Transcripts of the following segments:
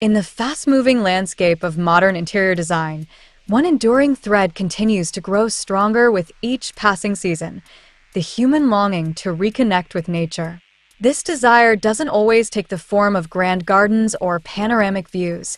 In the fast-moving landscape of modern interior design, one enduring thread continues to grow stronger with each passing season: the human longing to reconnect with nature. This desire doesn't always take the form of grand gardens or panoramic views.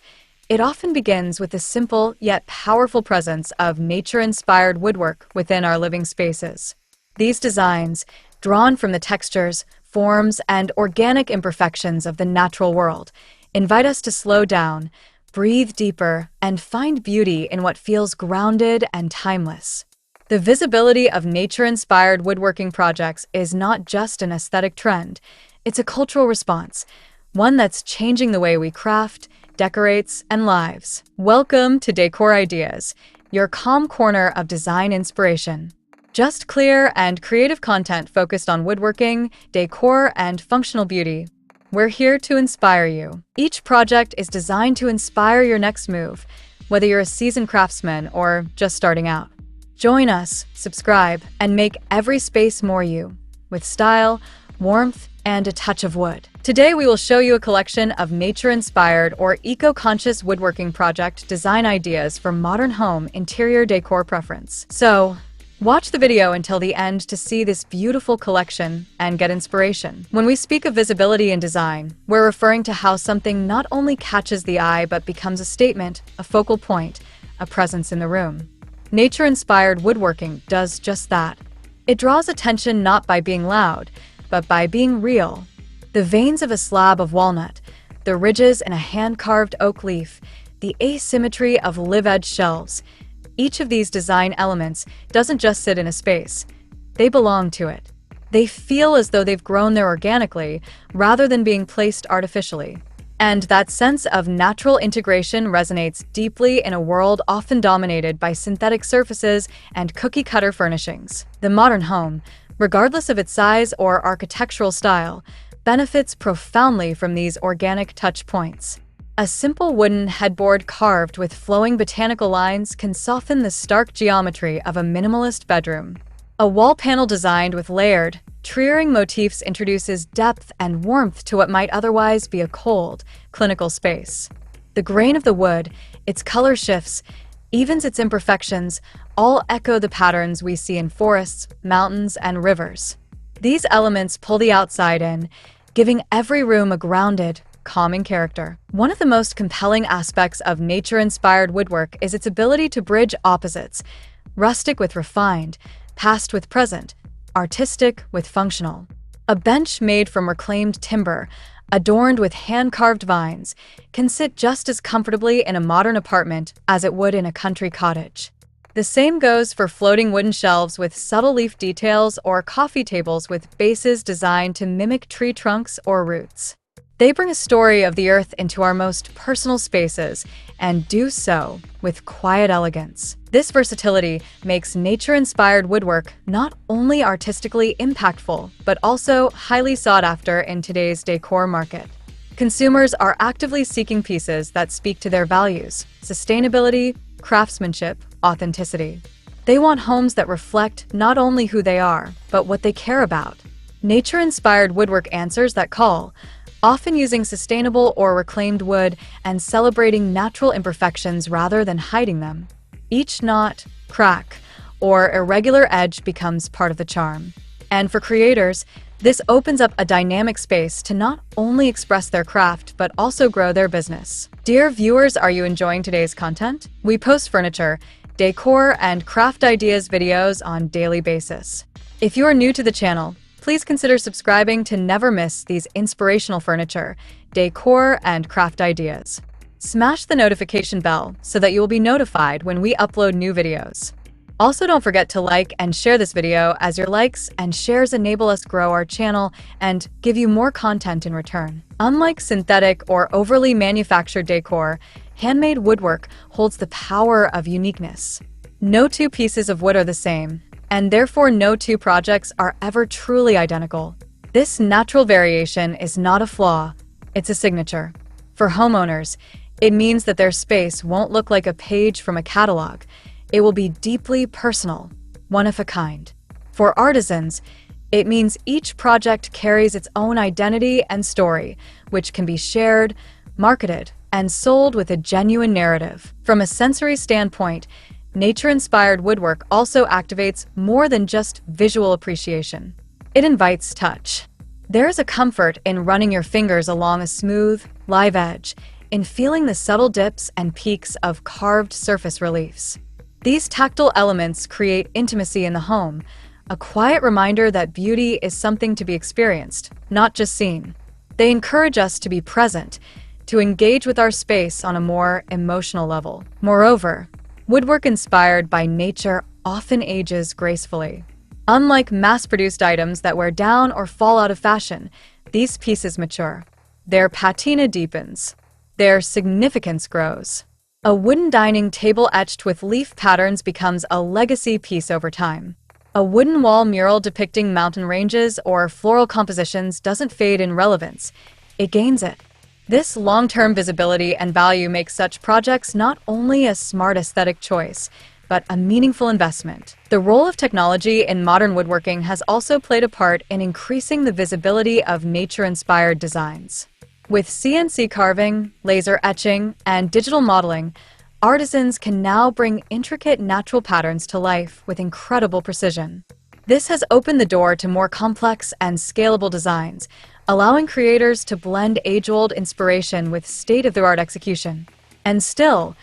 It often begins with the simple yet powerful presence of nature-inspired woodwork within our living spaces. These designs, drawn from the textures, forms, and organic imperfections of the natural world, invite us to slow down, breathe deeper, and find beauty in what feels grounded and timeless. The visibility of nature-inspired woodworking projects is not just an aesthetic trend, it's a cultural response, one that's changing the way we craft, decorates, and lives. Welcome to Decor Ideas, your calm corner of design inspiration. Just clear and creative content focused on woodworking, decor, and functional beauty. We're here to inspire you. Each project is designed to inspire your next move, whether you're a seasoned craftsman or just starting out. Join us, subscribe, and make every space more you, with style, warmth, and a touch of wood. Today we will show you a collection of nature-inspired or eco-conscious woodworking project design ideas for modern home interior decor preference. So, watch the video until the end to see this beautiful collection and get inspiration. When we speak of visibility in design, we're referring to how something not only catches the eye but becomes a statement, a focal point, a presence in the room. Nature-inspired woodworking does just that. It draws attention not by being loud, but by being real. The veins of a slab of walnut, the ridges in a hand-carved oak leaf, the asymmetry of live-edge shelves. Each of these design elements doesn't just sit in a space. They belong to it. They feel as though they've grown there organically, rather than being placed artificially. And that sense of natural integration resonates deeply in a world often dominated by synthetic surfaces and cookie-cutter furnishings. The modern home, regardless of its size or architectural style, benefits profoundly from these organic touch points. A simple wooden headboard carved with flowing botanical lines can soften the stark geometry of a minimalist bedroom. A wall panel designed with layered, triering motifs introduces depth and warmth to what might otherwise be a cold, clinical space. The grain of the wood, its color shifts, evens its imperfections, all echo the patterns we see in forests, mountains, and rivers. These elements pull the outside in, giving every room a grounded, calming character. One of the most compelling aspects of nature-inspired woodwork is its ability to bridge opposites: rustic with refined, past with present, artistic with functional. A bench made from reclaimed timber, adorned with hand-carved vines, can sit just as comfortably in a modern apartment as it would in a country cottage. The same goes for floating wooden shelves with subtle leaf details or coffee tables with bases designed to mimic tree trunks or roots. They bring a story of the earth into our most personal spaces, and do so with quiet elegance. This versatility makes nature-inspired woodwork not only artistically impactful, but also highly sought after in today's decor market. Consumers are actively seeking pieces that speak to their values: sustainability, craftsmanship, authenticity. They want homes that reflect not only who they are, but what they care about. Nature-inspired woodwork answers that call, often using sustainable or reclaimed wood and celebrating natural imperfections rather than hiding them. Each knot, crack, or irregular edge becomes part of the charm. And for creators, this opens up a dynamic space to not only express their craft, but also grow their business. Dear viewers, are you enjoying today's content? We post furniture, decor, and craft ideas videos on a daily basis. If you are new to the channel, please consider subscribing to never miss these inspirational furniture, decor, and craft ideas. Smash the notification bell so that you will be notified when we upload new videos. Also, don't forget to like and share this video, as your likes and shares enable us grow our channel and give you more content in return. Unlike synthetic or overly manufactured decor, handmade woodwork holds the power of uniqueness. No two pieces of wood are the same, and therefore no two projects are ever truly identical. This natural variation is not a flaw, it's a signature. For homeowners, it means that their space won't look like a page from a catalog. It will be deeply personal, one of a kind. For artisans, it means each project carries its own identity and story, which can be shared, marketed, and sold with a genuine narrative. From a sensory standpoint, nature-inspired woodwork also activates more than just visual appreciation. It invites touch. There is a comfort in running your fingers along a smooth, live edge, in feeling the subtle dips and peaks of carved surface reliefs. These tactile elements create intimacy in the home, a quiet reminder that beauty is something to be experienced, not just seen. They encourage us to be present, to engage with our space on a more emotional level. Moreover, woodwork inspired by nature often ages gracefully. Unlike mass-produced items that wear down or fall out of fashion, these pieces mature. Their patina deepens. Their significance grows. A wooden dining table etched with leaf patterns becomes a legacy piece over time. A wooden wall mural depicting mountain ranges or floral compositions doesn't fade in relevance, it gains it. This long-term visibility and value makes such projects not only a smart aesthetic choice, but a meaningful investment. The role of technology in modern woodworking has also played a part in increasing the visibility of nature-inspired designs. With CNC carving, laser etching, and digital modeling, artisans can now bring intricate natural patterns to life with incredible precision. This has opened the door to more complex and scalable designs, allowing creators to blend age-old inspiration with state-of-the-art execution. And still,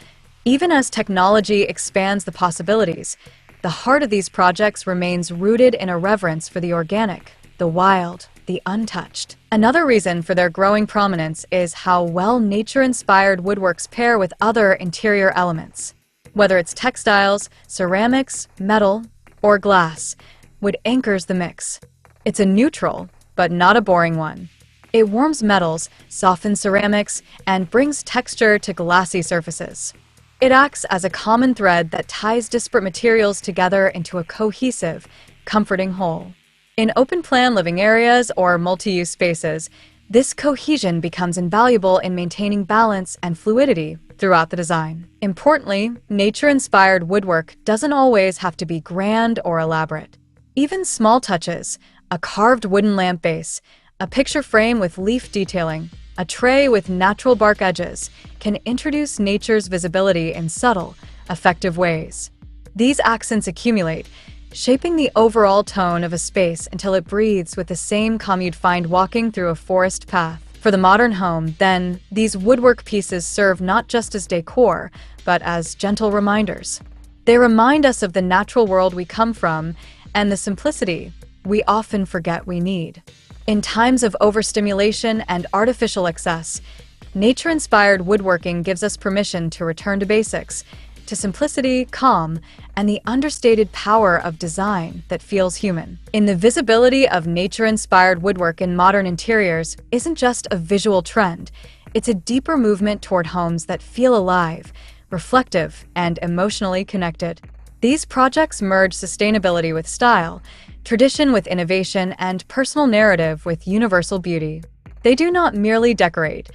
even as technology expands the possibilities, the heart of these projects remains rooted in a reverence for the organic, the wild, the untouched. Another reason for their growing prominence is how well nature-inspired woodworks pair with other interior elements. Whether it's textiles, ceramics, metal, or glass, wood anchors the mix. It's a neutral, but not a boring one. It warms metals, softens ceramics, and brings texture to glassy surfaces. It acts as a common thread that ties disparate materials together into a cohesive, comforting whole. In open-plan living areas or multi-use spaces, this cohesion becomes invaluable in maintaining balance and fluidity throughout the design. Importantly, nature-inspired woodwork doesn't always have to be grand or elaborate. Even small touches, a carved wooden lamp base, a picture frame with leaf detailing, a tray with natural bark edges, can introduce nature's visibility in subtle, effective ways. These accents accumulate, shaping the overall tone of a space until it breathes with the same calm you'd find walking through a forest path. For the modern home, then, these woodwork pieces serve not just as decor, but as gentle reminders. They remind us of the natural world we come from and the simplicity we often forget we need. In times of overstimulation and artificial excess, nature-inspired woodworking gives us permission to return to basics, to simplicity, calm, and the understated power of design that feels human. The visibility of nature-inspired woodwork in modern interiors isn't just a visual trend, it's a deeper movement toward homes that feel alive, reflective, and emotionally connected. These projects merge sustainability with style, tradition with innovation, and personal narrative with universal beauty. They do not merely decorate,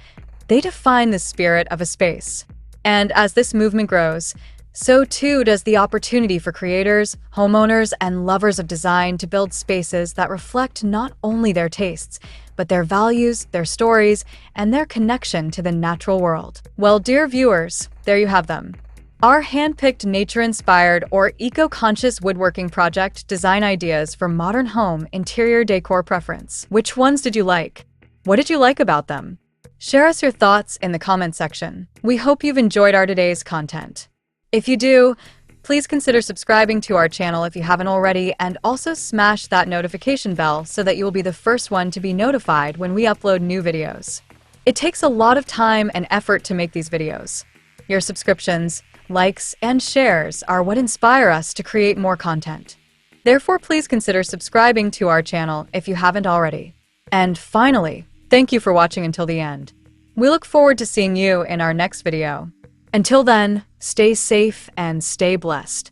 they define the spirit of a space. And as this movement grows, so too does the opportunity for creators, homeowners, and lovers of design to build spaces that reflect not only their tastes, but their values, their stories, and their connection to the natural world. Well, dear viewers, there you have them. Our hand-picked nature-inspired or eco-conscious woodworking project design ideas for modern home interior decor preference. Which ones did you like? What did you like about them? Share us your thoughts in the comment section. We hope you've enjoyed our today's content. If you do, please consider subscribing to our channel if you haven't already, and also smash that notification bell so that you will be the first one to be notified when we upload new videos. It takes a lot of time and effort to make these videos. Your subscriptions, likes, and shares are what inspire us to create more content. Therefore, please consider subscribing to our channel if you haven't already. And finally, thank you for watching until the end. We look forward to seeing you in our next video. Until then, stay safe and stay blessed.